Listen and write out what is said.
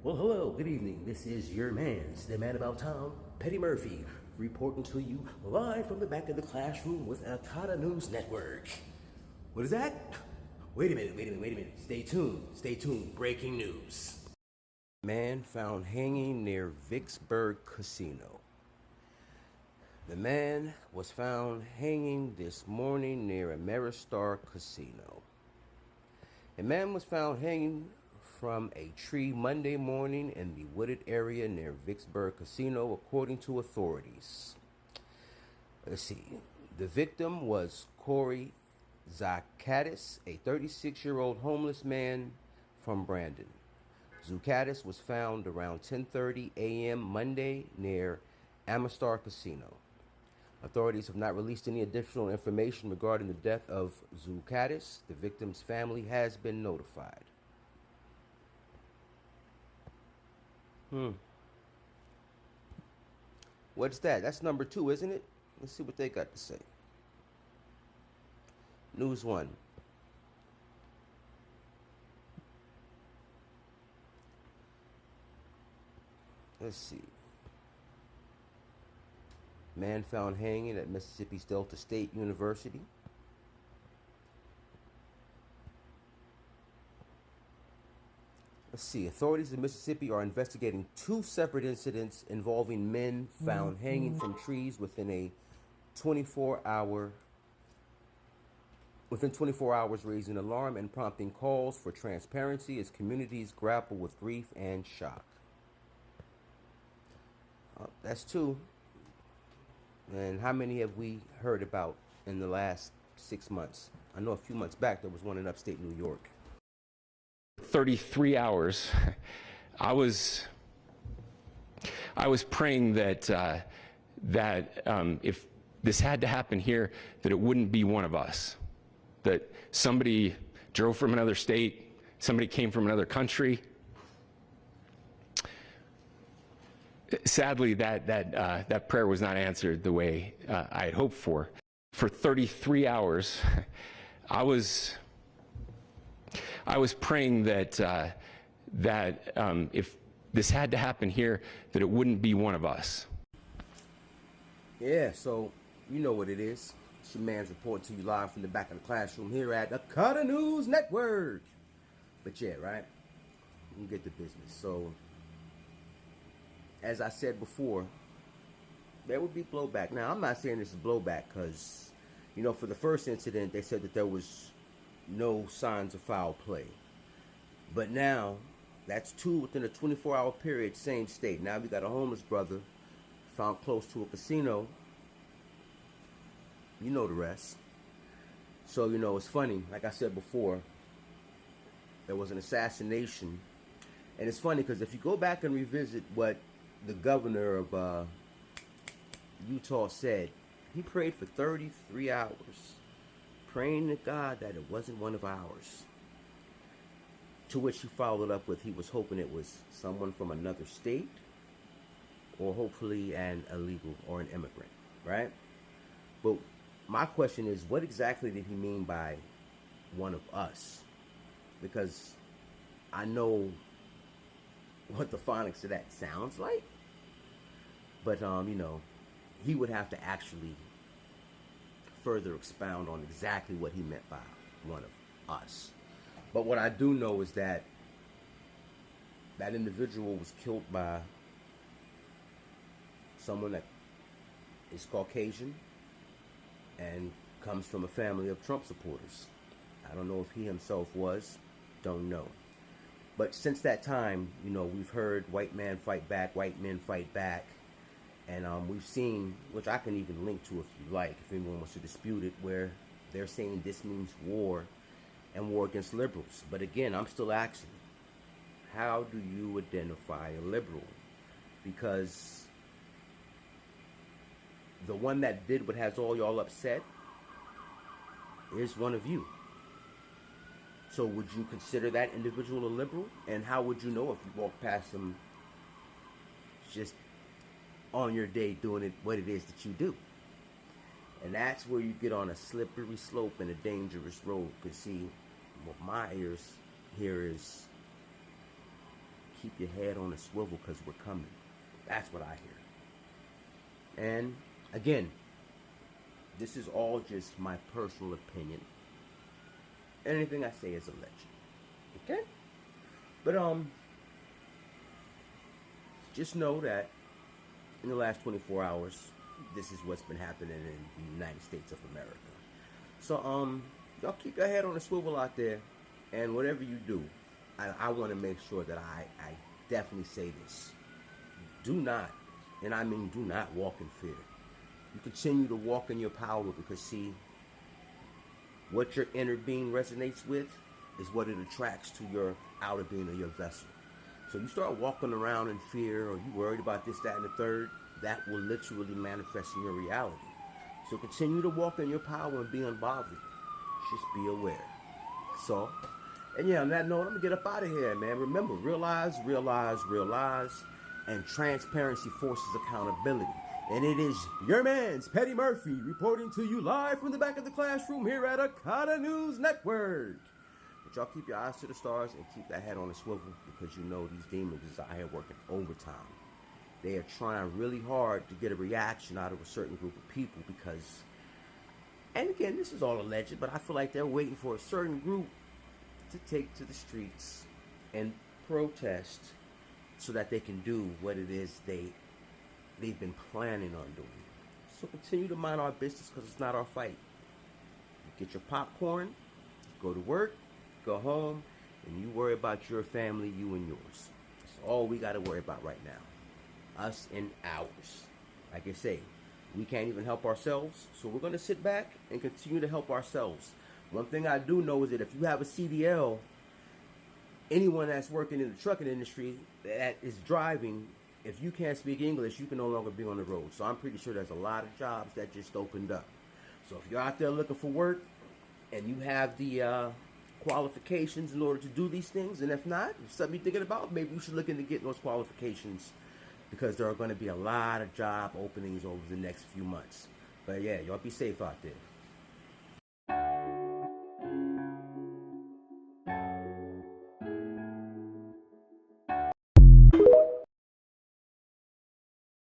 Well, hello, good evening. This is your man's, the man about town, Petty Murphy, reporting to you live from the back of the classroom with Akata News Network. What is that? Wait a minute. Stay tuned. Breaking news. Man found hanging near Vicksburg Casino. The man was found hanging this morning near Ameristar Casino. A man was found hanging from a tree Monday morning in the wooded area near Vicksburg Casino, according to authorities. Let's see. The victim was Corey Zakatis, a 36-year-old homeless man from Brandon. Zakatis was found around 10:30 a.m. Monday near Amistar Casino. Authorities have not released any additional information regarding the death of Zakatis. The victim's family has been notified. What's that? That's number 2, isn't it? Let's see what they got to say. News 1. Let's see. Man found hanging at Mississippi's Delta State University. Let's see. Authorities in Mississippi are investigating 2 separate incidents involving men found hanging from trees within 24 hours, raising alarm and prompting calls for transparency as communities grapple with grief and shock. That's 2. And how many have we heard about in the last 6 months? I know a few months back there was one in upstate New York. 33 hours, I was praying that if this had to happen here, that it wouldn't be one of us. That somebody drove from another state, somebody came from another country. Sadly, that prayer was not answered the way I had hoped for. For 33 hours, I was praying that if this had to happen here, that it wouldn't be one of us. Yeah, so you know what it is. It's your man's reporting to you live from the back of the classroom here at the Akata News Network. But yeah, right? You get the business. So, as I said before, there would be blowback. Now, I'm not saying this is blowback because, for the first incident, they said that there was no signs of foul play. But now, that's 2 within a 24-hour period, same state. Now we got a homeless brother found close to a casino. You know the rest. So, it's funny. Like I said before, there was an assassination. And it's funny because if you go back and revisit what the governor of Utah said, he prayed for 33 hours. Praying to God that it wasn't one of ours. To which he followed up with, he was hoping it was someone from another state, or hopefully an illegal or an immigrant, right? But my question is, what exactly did he mean by one of us? Because I know what the phonics of that sounds like, but he would have to actually further expound on exactly what he meant by one of us. But what I do know is that that individual was killed by someone that is Caucasian and comes from a family of Trump supporters. I don't know if he himself was, don't know. But since that time, we've heard white man fight back, white men fight back. And we've seen, which I can even link to if you like, if anyone wants to dispute it, where they're saying this means war and war against liberals. But again, I'm still asking, how do you identify a liberal? Because the one that did what has all y'all upset is one of you. So would you consider that individual a liberal? And how would you know if you walk past them just on your day doing it, what it is that you do? And that's where you get on a slippery slope and a dangerous road. Because see, what my ears here is keep your head on a swivel because we're coming. That's what I hear. And again, this is all just my personal opinion. Anything I say is alleged. Okay? But just know that in the last 24 hours, this is what's been happening in the United States of America. So y'all keep your head on a swivel out there, and whatever you do, I want to make sure that I definitely say this. Do not, and I mean do not, walk in fear. You continue to walk in your power, because see, what your inner being resonates with is what it attracts to your outer being or your vessel. So you start walking around in fear, or you worried about this, that, and the third, that will literally manifest in your reality. So continue to walk in your power and be unbothered. Just be aware. So, and yeah, on that note, I'm going to get up out of here, man. Remember, realize, and transparency forces accountability. And it is your man's Petty Murphy reporting to you live from the back of the classroom here at Akata News Network. But y'all keep your eyes to the stars and keep that head on a swivel, because you know these demons is out here working overtime. They are trying really hard to get a reaction out of a certain group of people because, and again, this is all alleged, but I feel like they're waiting for a certain group to take to the streets and protest so that they can do what it is they've been planning on doing. So continue to mind our business, because it's not our fight. Get your popcorn, go to work, go home, and you worry about your family, you and yours. That's all we got to worry about right now. Us and ours. Like I say, we can't even help ourselves, so we're going to sit back and continue to help ourselves. One thing I do know is that if you have a CDL, anyone that's working in the trucking industry that is driving, if you can't speak English, you can no longer be on the road. So I'm pretty sure there's a lot of jobs that just opened up. So if you're out there looking for work and you have the qualifications in order to do these things, and if not, if something you're thinking about, maybe you should look into getting those qualifications, because there are going to be a lot of job openings over the next few months. But yeah, y'all be safe out there.